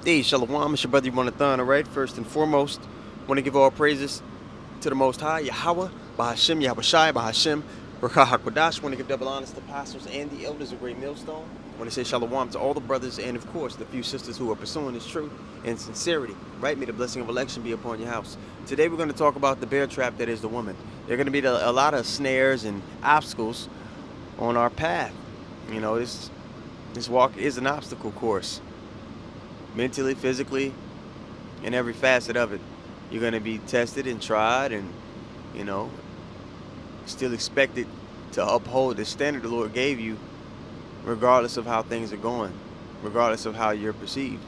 Hey, Shalom, it's your brother Yonathan, alright? First and foremost, want to give all praises to the Most High, Yahweh, Bahashim, Yahweh Shai, Bahashim, Rakah HaKodash. Want to give double honors to pastors and the elders of Great Millstone. Want to say Shalom to all the brothers and, of course, the few sisters who are pursuing this truth and sincerity, right? May the blessing of election be upon your house. Today we're going to talk about the bear trap that is the woman. There are going to be a lot of snares and obstacles on our path. You know, this walk is an obstacle course, mentally, physically, in every facet of it. You're going to be tested and tried and, you know, still expected to uphold the standard the Lord gave you, regardless of how things are going, regardless of how you're perceived,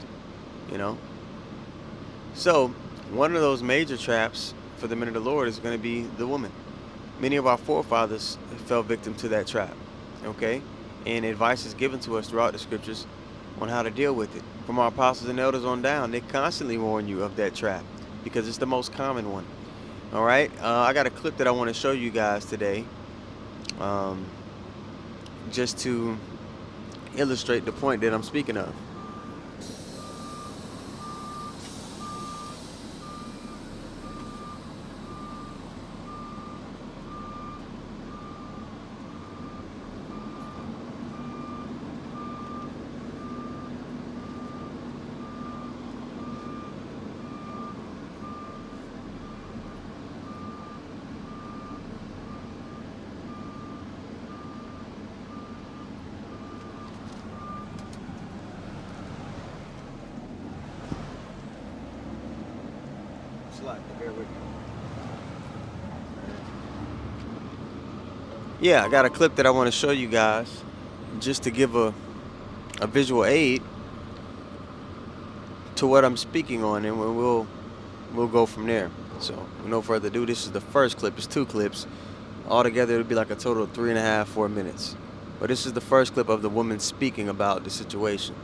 you know. So, one of those major traps for the men of the Lord is going to be the woman. Many of our forefathers fell victim to that trap, okay? And advice is given to us throughout the scriptures on how to deal with it. From our apostles and elders on down, they constantly warn you of that trap because it's the most common one. All right, I got a clip that I want to show you guys today, um, just to illustrate the point that I'm speaking of. Bear with me. Yeah, I got a clip that I want to show you guys just to give a visual aid to what I'm speaking on, and we'll go from there. So, with no further ado, this is the first clip. It's two clips. Altogether, it'll be like a total of 3.5, 4 minutes. But this is the first clip of the woman speaking about the situation.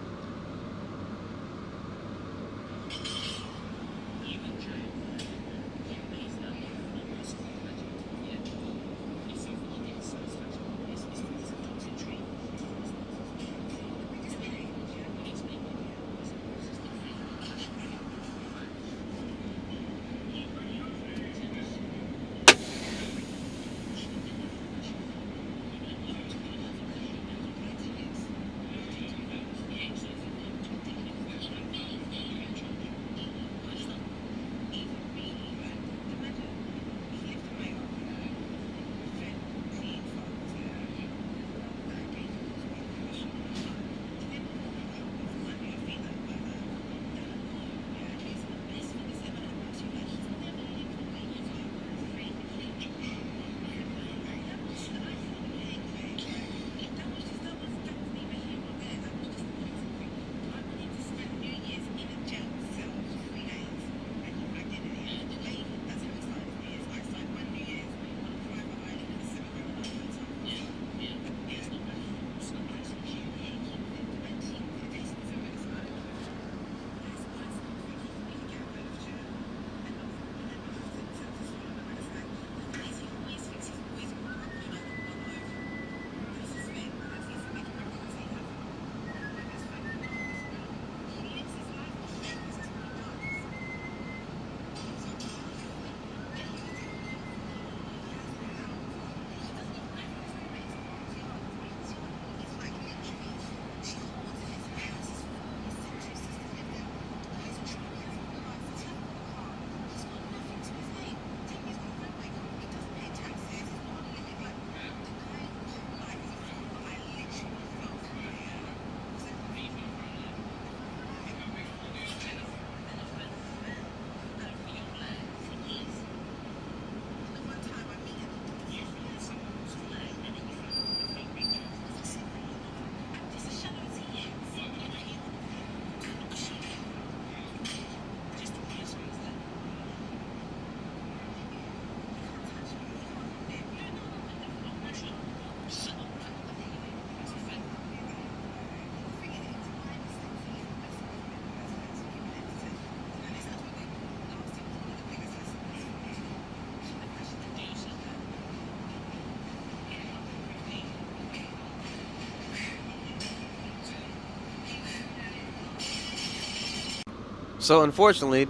So unfortunately,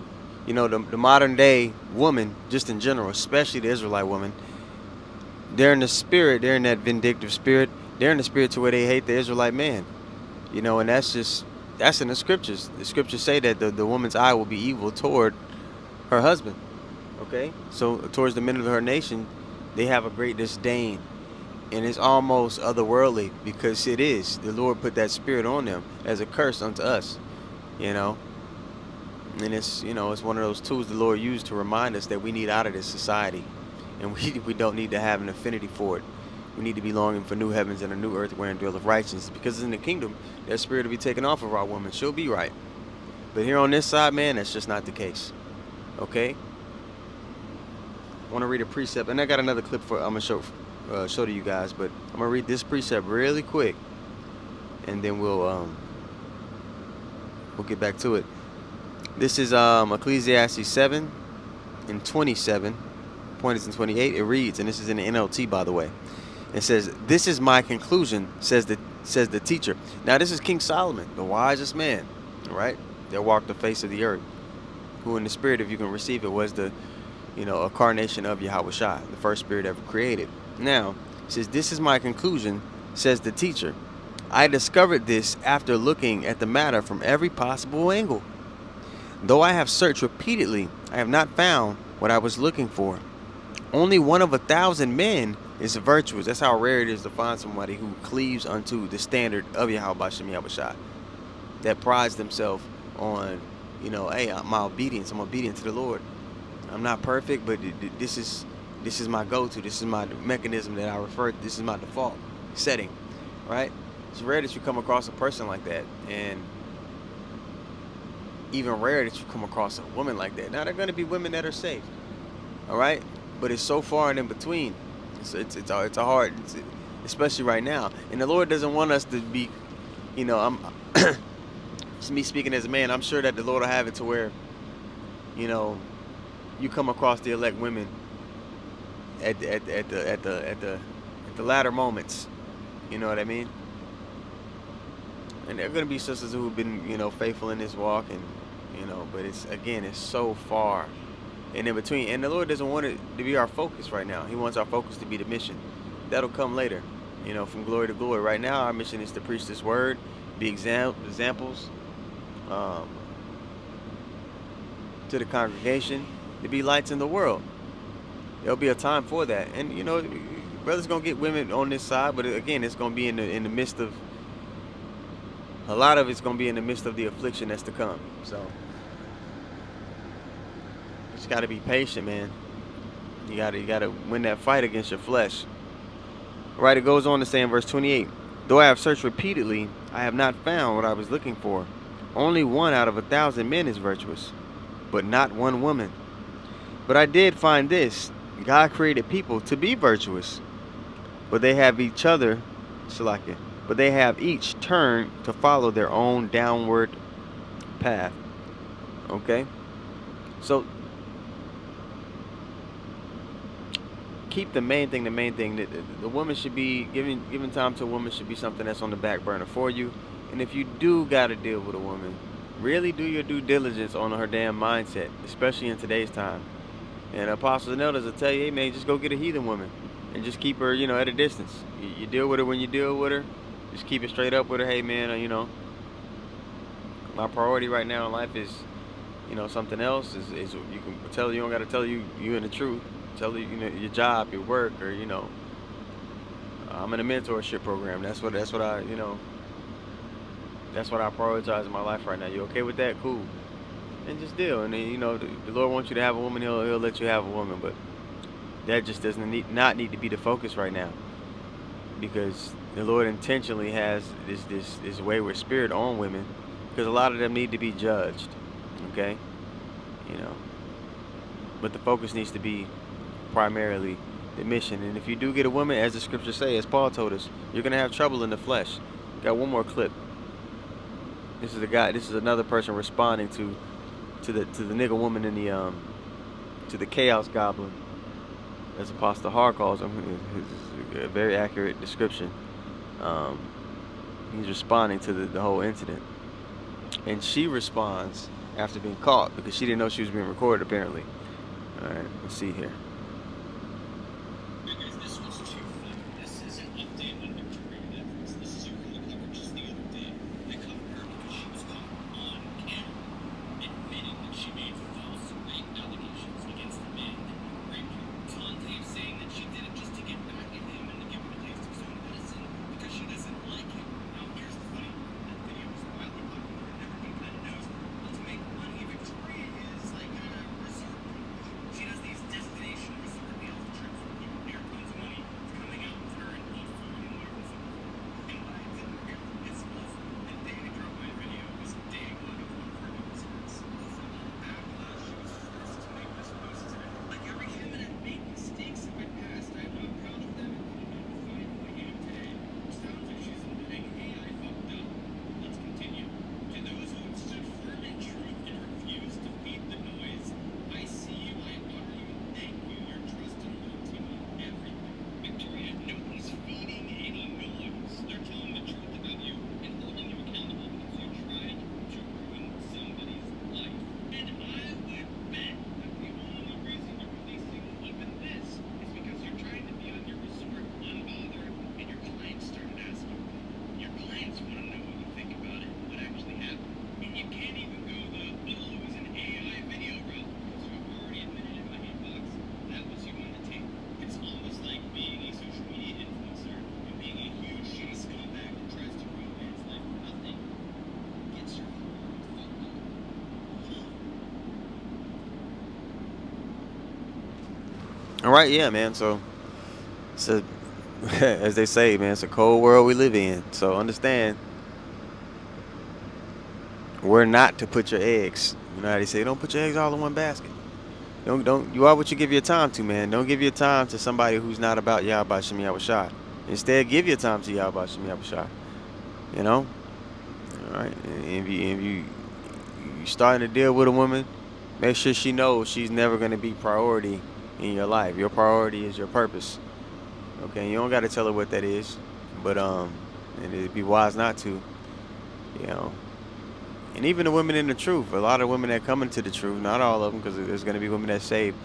the modern day woman, just in general, especially the Israelite woman, they're in the spirit, they're in that vindictive spirit, they're in the spirit to where they hate the Israelite man. And that's in the scriptures. The scriptures say that the woman's eye will be evil toward her husband. Okay? So towards the men of her nation, they have a great disdain. And it's almost otherworldly, because it is. The Lord put that spirit on them as a curse unto us. You know? And it's one of those tools the Lord used to remind us that we need out of this society. And we don't need to have an affinity for it. We need to be longing for new heavens and a new earth wherein dwelleth righteousness. Because in the kingdom, that spirit will be taken off of our woman. She'll be right. But here on this side, man, that's just not the case. Okay? I want to read a precept. And I got another clip I'm going to show to you guys. But I'm going to read this precept really quick. And then we'll get back to it. This is Ecclesiastes 7 and 27. Point is in 28. It reads, and this is in the NLT, by the way. It says, "This is my conclusion," says the teacher. Now this is King Solomon, the wisest man, right? That walked the face of the earth, who in the spirit, if you can receive it, was the incarnation of Yahweh Shai, the first spirit ever created. Now it says, "This is my conclusion," says the teacher. "I discovered this after looking at the matter from every possible angle. Though I have searched repeatedly, I have not found what I was looking for. Only one of 1,000 men is virtuous." That's how rare it is to find somebody who cleaves unto the standard of Yahweh Shem Yahweh Shai, that prides themselves on, hey, my obedience. I'm obedient to the Lord. I'm not perfect, but this is my go-to. This is my mechanism that I refer to. This is my default setting, right? It's rare that you come across a person like that, and even rare that you come across a woman like that. Now, there are going to be women that are saved, all right? But it's so far and in between. It's a hard, especially right now. And the Lord doesn't want us to be, I'm it's me speaking as a man. I'm sure that the Lord will have it to where, you come across the elect women at the latter moments. You know what I mean? And there are going to be sisters who have been, faithful in this walk, and but it's so far and in between. And the Lord doesn't want it to be our focus right now. He wants our focus to be the mission. That'll come later, from glory to glory. Right now, our mission is to preach this word, be examples to the congregation, to be lights in the world. There'll be a time for that. And, brother's going to get women on this side, but again, it's going to be in the midst of, a lot of it's going to be in the midst of the affliction that's to come. So just got to be patient, man. You got to win that fight against your flesh. Right, it goes on to say in verse 28, "Though I have searched repeatedly, I have not found what I was looking for. Only one out of 1,000 men is virtuous, but not one woman. But I did find this: God created people to be virtuous, but they have each turned to follow their own downward path." Okay? So keep the main thing. That the woman should be giving time to a woman should be something that's on the back burner for you. And if you do gotta deal with a woman, really do your due diligence on her damn mindset, especially in today's time. And apostles and elders will tell you, hey man, just go get a heathen woman and just keep her, at a distance. You deal with her when you deal with her. Just keep it straight up with her. Hey man, my priority right now in life is, something else. Is you can tell her, you don't gotta tell you in the truth. Tell her, your job, your work, or I'm in a mentorship program. That's what I prioritize in my life right now. You okay with that? Cool. And just deal. And then, the Lord wants you to have a woman. He'll let you have a woman, but that just doesn't not need to be the focus right now, because the Lord intentionally has this wayward spirit on women, because a lot of them need to be judged. Okay, but the focus needs to be primarily the mission. And if you do get a woman, as the scriptures say, as Paul told us, you're gonna have trouble in the flesh. Got one more clip. This is another person responding to the nigga woman in the to the chaos goblin, as Apostle Har calls him. Is a very accurate description. He's responding to the whole incident, and she responds after being caught because she didn't know she was being recorded apparently. All right, let's see here. All right, yeah, man. So it's a, as they say, man, it's a cold world we live in. So understand, where not to put your eggs. You know how they say, don't put your eggs all in one basket. Don't. You are what you give your time to, man. Don't give your time to somebody who's not about Yahweh Shem Yahushai. Instead, give your time to Yahweh Shem Yahushai. You know, all right. And if you starting to deal with a woman, make sure she knows she's never going to be priority in your life. Your priority is your purpose. Okay, you don't got to tell her what that is, but and it'd be wise not to. You know. And even the women in the truth, a lot of women that come into the truth, not all of them, because there's going to be women that saved,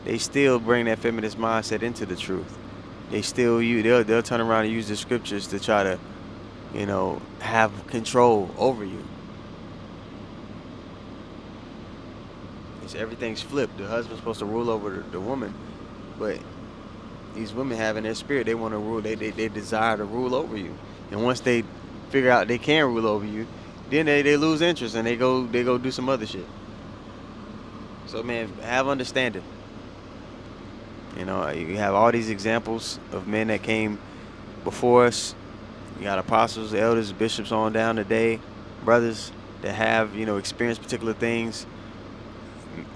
they still bring that feminist mindset into the truth. They still they'll turn around and use the scriptures to try to, you know, have control over you. It's, everything's flipped. The husband's supposed to rule over the woman, but these women have in their spirit they want to rule. They desire to rule over you, and once they figure out they can rule over you, then they lose interest and they go do some other shit. So man, have understanding. You know, you have all these examples of men that came before us. You got apostles, elders, bishops on down today, brothers that have, you know, experienced particular things.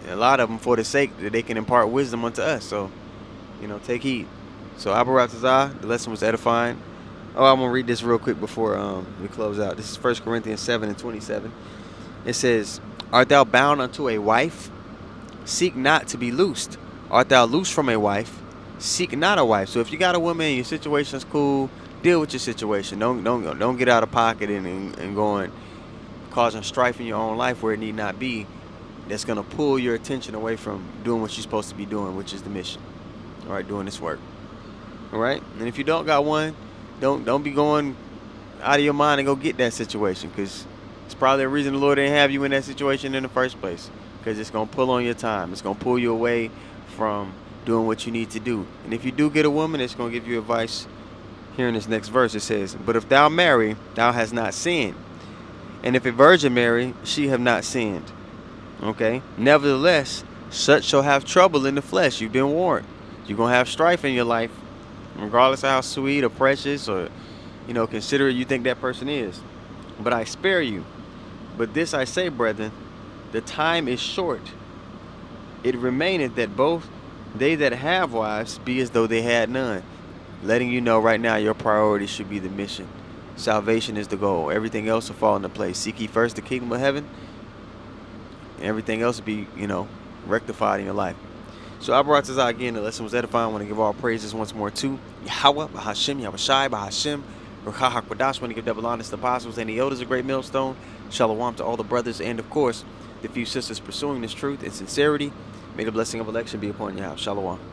A lot of them for the sake that they can impart wisdom unto us. So, you know, take heed. So Abaratazah, the lesson was edifying. Oh, I'm going to read this real quick before we close out. This is 1 Corinthians 7:27. It says, art thou bound unto a wife? Seek not to be loosed. Art thou loose from a wife? Seek not a wife. So if you got a woman and your situation's cool, deal with your situation. Don't get out of pocket and going causing strife in your own life where it need not be. That's going to pull your attention away from doing what you're supposed to be doing, which is the mission. All right, doing this work. All right? And if you don't got one, don't be going out of your mind and go get that situation, because it's probably the reason the Lord didn't have you in that situation in the first place, because it's going to pull on your time. It's going to pull you away from doing what you need to do. And if you do get a woman, it's going to give you advice. Here in this next verse it says, but if thou marry, thou hast not sinned, and if a virgin marry, she have not sinned. Okay, nevertheless such shall have trouble in the flesh. You've been warned. You're going to have strife in your life, regardless of how sweet or precious or, you know, considerate you think that person is. But I spare you. But this I say, brethren, the time is short. It remaineth that both they that have wives be as though they had none. Letting you know right now your priority should be the mission. Salvation is the goal. Everything else will fall into place. Seek ye first the kingdom of heaven, and everything else will be, you know, rectified in your life. So I brought this out again. The lesson was edifying. I want to give all praises once more to Yahweh, Bahashem, Yahushai, Bahashem, Ruach HaKodesh. I want to give double honors to the apostles and the elders of Great Millstone. Shalom to all the brothers, and of course the few sisters pursuing this truth in sincerity. May the blessing of election be upon your house. Shalom.